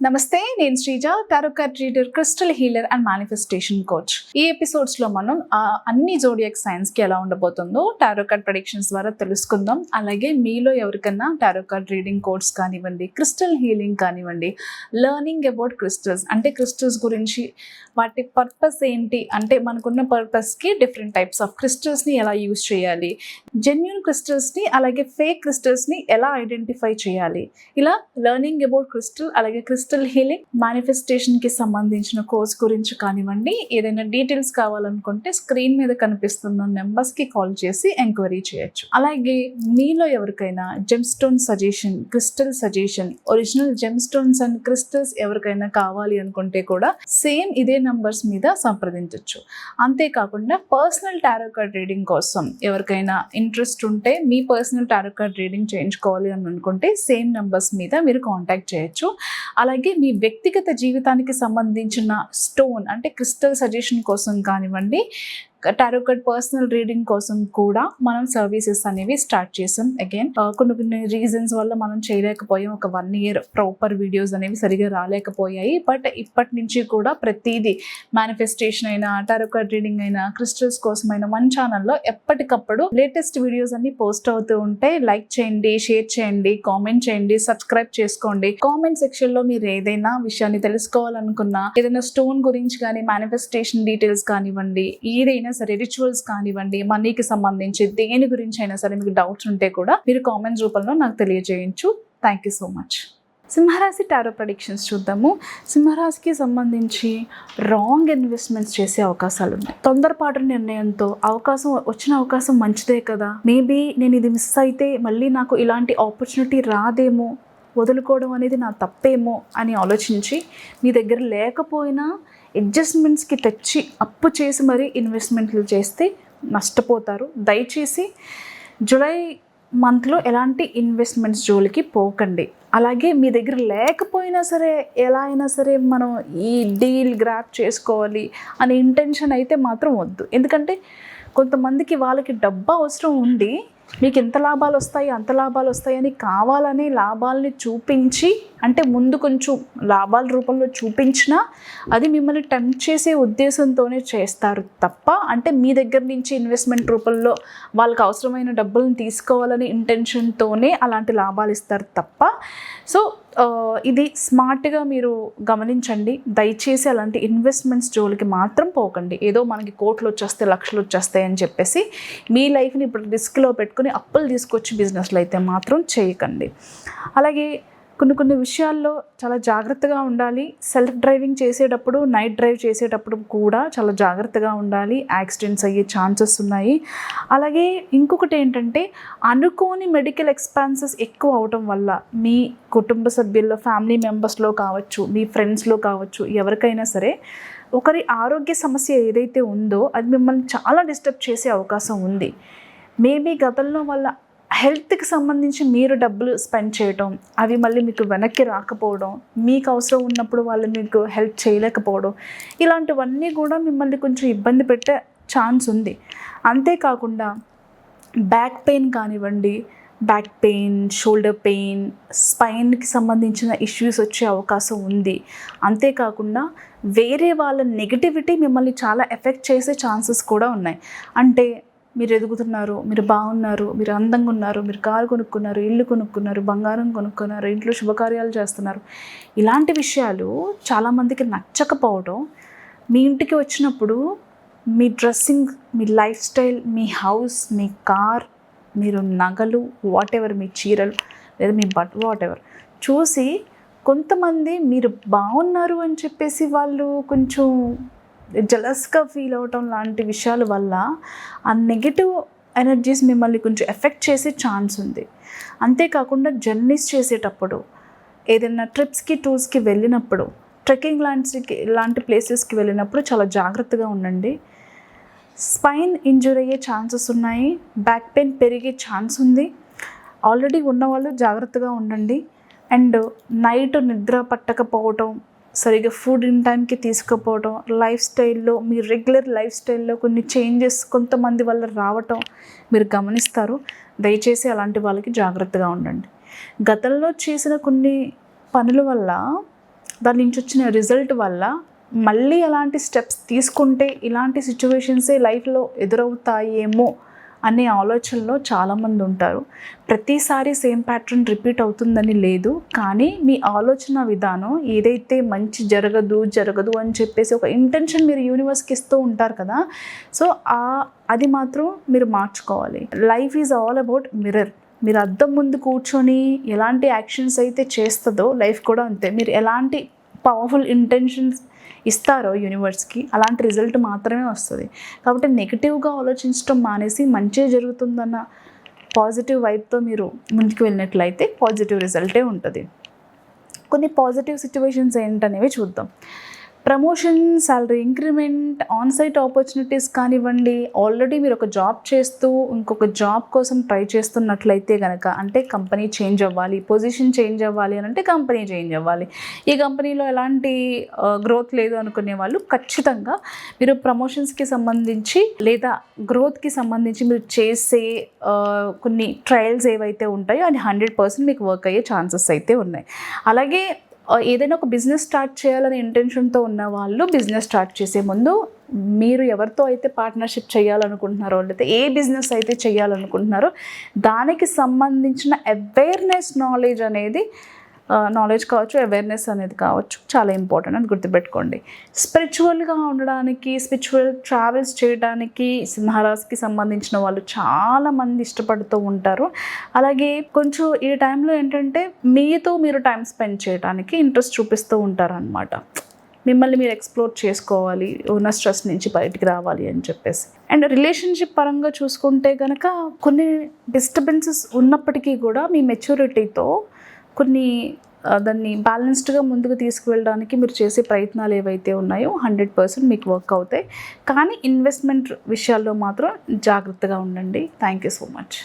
నమస్తే, నేను Sreeja, tarot card reader, crystal healer and manifestation coach. ఈ ఎపిసోడ్స్ లో మనం అన్ని జోడియాక్ సైన్స్ కి ఎలా ఉండబోతుందో టారో కార్డ్ ప్రెడిక్షన్స్ ద్వారా తెలుసుకుందాం. అలాగే మీలో ఎవరికన్నా టారో కార్డ్ రీడింగ్ కోర్స్ కానివ్వండి, క్రిస్టల్ హీలింగ్ కానివ్వండి, లెర్నింగ్ అబౌట్ క్రిస్టల్స్ అంటే క్రిస్టల్స్ గురించి వాటి పర్పస్ ఏంటి, అంటే మనకున్న పర్పస్ కి డిఫరెంట్ టైప్స్ ఆఫ్ క్రిస్టల్స్ ని ఎలా యూజ్ చేయాలి, జెన్యూన్ క్రిస్టల్స్ ని అలాగే ఫేక్ క్రిస్టల్స్ ని ఎలా ఐడెంటిఫై చేయాలి, ఇలా లెర్నింగ్ అబౌట్ క్రిస్టల్ అలాగే క్రిస్టల్ హీలింగ్ మేనిఫెస్టేషన్ కి సంబంధించిన కోర్స్ గురించి కానివ్వండి, ఏదైనా డీటెయిల్స్ కావాలనుకుంటే స్క్రీన్ మీద కనిపిస్తున్న నెంబర్స్ కి కాల్ చేసి ఎంక్వైరీ చేయొచ్చు. అలాగే మీలో ఎవరికైనా gem stone suggestion, crystal suggestion, original gem stones and crystals ఎవరికైనా కావాలి అనుకుంటే కూడా సేమ్ ఇదే నంబర్స్ మీద సంప్రదించవచ్చు. అంతేకాకుండా పర్సనల్ టారో కార్డ్ రీడింగ్ కోసం ఎవరికైనా ఇంట్రెస్ట్ ఉంటే, మీ పర్సనల్ టారో కార్డ్ రీడింగ్ చేయించుకోవాలి అని అనుకుంటే సేమ్ నెంబర్స్ మీద మీరు కాంటాక్ట్ చేయొచ్చు. అలాగే మీ వ్యక్తిగత జీవితానికి సంబంధించిన స్టోన్ అంటే క్రిస్టల్ సజెషన్ కోసం కానివ్వండి, టారో కార్డ్ పర్సనల్ రీడింగ్ కోసం కూడా మనం సర్వీసెస్ అనేవి స్టార్ట్ చేసాం. అగైన్ కొన్ని రీజన్స్ వల్ల మనం చేయలేకపోయాం. ఒక 1 year ప్రాపర్ వీడియోస్ అనేవి సరిగా రాలేకపోయాయి. బట్ ఇప్పటి నుంచి కూడా ప్రతిదీ మేనిఫెస్టేషన్ అయినా, టారో కార్డ్ రీడింగ్ అయినా, క్రిస్టల్స్ కోసమైనా మన ఛానల్లో ఎప్పటికప్పుడు లేటెస్ట్ వీడియోస్ అన్ని పోస్ట్ అవుతూ ఉంటాయి. లైక్ చేయండి, షేర్ చేయండి, కామెంట్ చేయండి, సబ్స్క్రైబ్ చేసుకోండి. కామెంట్ సెక్షన్ లో మీరు ఏదైనా విషయాన్ని తెలుసుకోవాలనుకున్నా, ఏదైనా స్టోన్ గురించి కానీ, మేనిఫెస్టేషన్ డీటెయిల్స్ కానివ్వండి, ఏదైనా సరే రిచువల్స్ కానివ్వండి, మనీకి సంబంధించి దేని గురించి అయినా సరే మీకు డౌట్స్ ఉంటే కూడా మీరు కామెంట్స్ రూపంలో నాకు తెలియజేయచ్చు. Thank you so much. సింహరాశి టారో ప్రెడిక్షన్స్ చూద్దాము. సింహరాశికి సంబంధించి రాంగ్ ఇన్వెస్ట్మెంట్స్ చేసే అవకాశాలు ఉన్నాయి. తొందరపాటు నిర్ణయంతో వచ్చిన అవకాశం మంచిదే కదా, మేబీ నేను ఇది మిస్ అయితే మళ్ళీ నాకు ఇలాంటి ఆపర్చునిటీ రాదేమో, వదులుకోవడం అనేది నా తప్పేమో అని ఆలోచించి మీ దగ్గర లేకపోయినా అడ్జస్ట్మెంట్స్కి తెచ్చి అప్పు చేసి మరీ ఇన్వెస్ట్మెంట్లు చేస్తే నష్టపోతారు. దయచేసి జూలై మంత్లో ఎలాంటి ఇన్వెస్ట్మెంట్స్ జోలికి పోకండి. అలాగే మీ దగ్గర లేకపోయినా సరే ఎలా అయినా సరే మనం ఈ డీల్ గ్రాప్ చేసుకోవాలి అనే ఇంటెన్షన్ అయితే మాత్రం వద్దు. ఎందుకంటే కొంతమందికి వాళ్ళకి డబ్బు అవసరం ఉండి మీకు ఎంత లాభాలు వస్తాయి అంత లాభాలు వస్తాయి అని కావాలని లాభాలని చూపించి, అంటే ముందు కొంచెం లాభాల రూపంలో చూపించినా అది మిమ్మల్ని టెంప్ట్ చేసే ఉద్దేశంతోనే చేస్తారు తప్ప, అంటే మీ దగ్గర నుంచి ఇన్వెస్ట్మెంట్ రూపంలో వాళ్ళకి అవసరమైన డబ్బులను తీసుకోవాలని ఇంటెన్షన్తోనే అలాంటి లాభాలు ఇస్తారు తప్ప. సో ఇది స్మార్ట్గా మీరు గమనించండి. దయచేసి అలాంటి ఇన్వెస్ట్మెంట్స్ జోలికి మాత్రం పోకండి. ఏదో మనకి కోట్లు వచ్చేస్తాయి, లక్షలు వచ్చేస్తాయి అని చెప్పేసి మీ లైఫ్ని ఇప్పుడు రిస్క్లో పెట్టుకుని అప్పులు తీసుకొచ్చి బిజినెస్లో అయితే మాత్రం చేయకండి. అలాగే కొన్ని విషయాల్లో చాలా జాగ్రత్తగా ఉండాలి. సెల్ఫ్ డ్రైవింగ్ చేసేటప్పుడు, నైట్ డ్రైవ్ చేసేటప్పుడు కూడా చాలా జాగ్రత్తగా ఉండాలి. యాక్సిడెంట్స్ అయ్యే ఛాన్సెస్ ఉన్నాయి. అలాగే ఇంకొకటి ఏంటంటే, అనుకోని మెడికల్ ఎక్స్పెన్సెస్ ఎక్కువ అవటం వల్ల మీ కుటుంబ సభ్యుల్లో, ఫ్యామిలీ మెంబర్స్లో కావచ్చు, మీ ఫ్రెండ్స్లో కావచ్చు, ఎవరికైనా సరే ఒకరి ఆరోగ్య సమస్య ఏదైతే ఉందో అది మిమ్మల్ని చాలా డిస్టర్బ్ చేసే అవకాశం ఉంది. మేబీ గతంలో వాళ్ళ హెల్త్కి సంబంధించి మీరు డబ్బులు స్పెండ్ చేయడం, అవి మళ్ళీ మీకు వెనక్కి రాకపోవడం, మీకు అవసరం ఉన్నప్పుడు వాళ్ళు మీకు హెల్ప్ చేయలేకపోవడం, ఇలాంటివన్నీ కూడా మిమ్మల్ని కొంచెం ఇబ్బంది పెట్టే ఛాన్స్ ఉంది. అంతేకాకుండా బ్యాక్ పెయిన్ కానివ్వండి, బ్యాక్ పెయిన్, షోల్డర్ పెయిన్, స్పైన్కి సంబంధించిన ఇష్యూస్ వచ్చే అవకాశం ఉంది. అంతేకాకుండా వేరే వాళ్ళ నెగిటివిటీ మిమ్మల్ని చాలా ఎఫెక్ట్ చేసే ఛాన్సెస్ కూడా ఉన్నాయి. అంటే మీరు ఎదుగుతున్నారు, మీరు బాగున్నారు, మీరు అందంగా ఉన్నారు, మీరు కారు కొనుక్కున్నారు, ఇల్లు కొనుక్కున్నారు, బంగారం కొనుక్కున్నారు, ఇంట్లో శుభకార్యాలు చేస్తున్నారు, ఇలాంటి విషయాలు చాలామందికి నచ్చకపోవడం, మీ ఇంటికి వచ్చినప్పుడు మీ డ్రెస్సింగ్, మీ లైఫ్ స్టైల్, మీ హౌస్, మీ కార్, మీరు నగలు, వాట్ ఎవర్, మీ చీరలు లేదా మీ వాట్ ఎవర్ చూసి కొంతమంది మీరు బాగున్నారు అని చెప్పేసి వాళ్ళు కొంచెం జెలస్గా ఫీల్ అవటం లాంటి విషయాల వల్ల ఆ నెగిటివ్ ఎనర్జీస్ మిమ్మల్ని కొంచెం ఎఫెక్ట్ చేసే ఛాన్స్ ఉంది. అంతేకాకుండా జర్నీస్ చేసేటప్పుడు, ఏదైనా ట్రిప్స్కి, టూర్స్కి వెళ్ళినప్పుడు, ట్రెక్కింగ్ లాంటి ప్లేసెస్కి వెళ్ళినప్పుడు చాలా జాగ్రత్తగా ఉండండి. స్పైన్ ఇంజూరీ అయ్యే ఛాన్సెస్ ఉన్నాయి, బ్యాక్ పెయిన్ పెరిగే ఛాన్స్ ఉంది. ఆల్రెడీ ఉన్నవాళ్ళు జాగ్రత్తగా ఉండండి. అండ్ నైట్ నిద్ర పట్టకపోవటం, సరిగ్గా ఫుడ్ ఇన్ టైంకి తీసుకుపోవడం, లైఫ్ స్టైల్లో, మీ రెగ్యులర్ లైఫ్ స్టైల్లో కొన్ని చేంజెస్ కొంతమంది వల్ల రావటం మీరు గమనిస్తారు. దయచేసి అలాంటి వాళ్ళకి జాగ్రత్తగా ఉండండి. గతంలో చేసిన కొన్ని పనుల వల్ల దాని నుంచి వచ్చిన రిజల్ట్ వల్ల మళ్ళీ అలాంటి స్టెప్స్ తీసుకుంటే ఇలాంటి సిచ్యువేషన్సే లైఫ్లో ఎదురవుతాయేమో అనే ఆలోచనలో చాలామంది ఉంటారు. ప్రతిసారి సేమ్ ప్యాటర్న్ రిపీట్ అవుతుందని లేదు, కానీ మీ ఆలోచన విధానం ఏదైతే మంచి జరగదు అని చెప్పేసి ఒక ఇంటెన్షన్ మీరు యూనివర్స్కి ఇస్తూ ఉంటారు కదా, సో అది మాత్రం మీరు మార్చుకోవాలి. Life is all about mirror. మీరు అద్దం ముందు కూర్చొని ఎలాంటి యాక్షన్స్ అయితే చేస్తుందో లైఫ్ కూడా అంతే. మీరు ఎలాంటి పవర్ఫుల్ ఇంటెన్షన్స్ ఇస్తారో యూనివర్స్కి అలాంటి రిజల్ట్ మాత్రమే వస్తుంది. కాబట్టి నెగిటివ్గా ఆలోచించడం మానేసి మంచి జరుగుతుందన్న పాజిటివ్ వైబ్తో మీరు ముందుకు వెళ్ళినట్లయితే పాజిటివ్ రిజల్టే ఉంటుంది. కొన్ని పాజిటివ్ సిచ్యువేషన్స్ ఏంటనేవి చూద్దాం. Promotion, salary increment, onsite opportunities కానివ్వండి. ఆల్రెడీ మీరు ఒక జాబ్ చేస్తూ ఇంకొక జాబ్ కోసం ట్రై చేస్తున్నట్లయితే కనుక, అంటే కంపెనీ చేంజ్ అవ్వాలి, పొజిషన్ చేంజ్ అవ్వాలి అని అంటే కంపెనీ చేంజ్ అవ్వాలి, ఈ కంపెనీలో ఎలాంటి గ్రోత్ లేదు అనుకునే వాళ్ళు ఖచ్చితంగా మీరు ప్రమోషన్స్కి సంబంధించి లేదా గ్రోత్కి సంబంధించి మీరు చేసే కొన్ని ట్రయల్స్ ఏవైతే ఉంటాయో అది 100% మీకు వర్క్ అయ్యే ఛాన్సెస్ అయితే ఉన్నాయి. అలాగే ఏదైనా ఒక బిజినెస్ స్టార్ట్ చేయాలనే ఇంటెన్షన్తో ఉన్న వాళ్ళు బిజినెస్ స్టార్ట్ చేసే ముందు మీరు ఎవరితో అయితే పార్ట్నర్షిప్ చేయాలనుకుంటున్నారో లేదా ఏ బిజినెస్ అయితే చేయాలనుకుంటున్నారో దానికి సంబంధించిన అవేర్నెస్ నాలెడ్జ్ కావచ్చు, అవేర్నెస్ అనేది కావచ్చు, చాలా ఇంపార్టెంట్ అని గుర్తుపెట్టుకోండి. స్పిరిచువల్గా ఉండడానికి, స్పిరిచువల్ ట్రావెల్స్ చేయడానికి సింహరాశికి సంబంధించిన వాళ్ళు చాలామంది ఇష్టపడుతూ ఉంటారు. అలాగే కొంచెం ఈ టైంలో ఏంటంటే మీతో మీరు టైం స్పెండ్ చేయడానికి ఇంట్రెస్ట్ చూపిస్తూ ఉంటారు అన్నమాట. మిమ్మల్ని మీరు ఎక్స్ప్లోర్ చేసుకోవాలి, ఉన్న స్ట్రెస్ నుంచి బయటికి రావాలి అని చెప్పేసి. అండ్ రిలేషన్షిప్ పరంగా చూసుకుంటే కనుక కొన్ని డిస్టర్బెన్సెస్ ఉన్నప్పటికీ కూడా మీ మెచ్యూరిటీతో కొన్ని దాన్ని బ్యాలెన్స్డ్గా ముందుకు తీసుకువెళ్ళడానికి మీరు చేసే ప్రయత్నాలు ఏవైతే ఉన్నాయో 100% మీకు వర్క్ అవుతాయి. కానీ ఇన్వెస్ట్మెంట్ విషయాల్లో మాత్రం జాగ్రత్తగా ఉండండి. Thank you so much.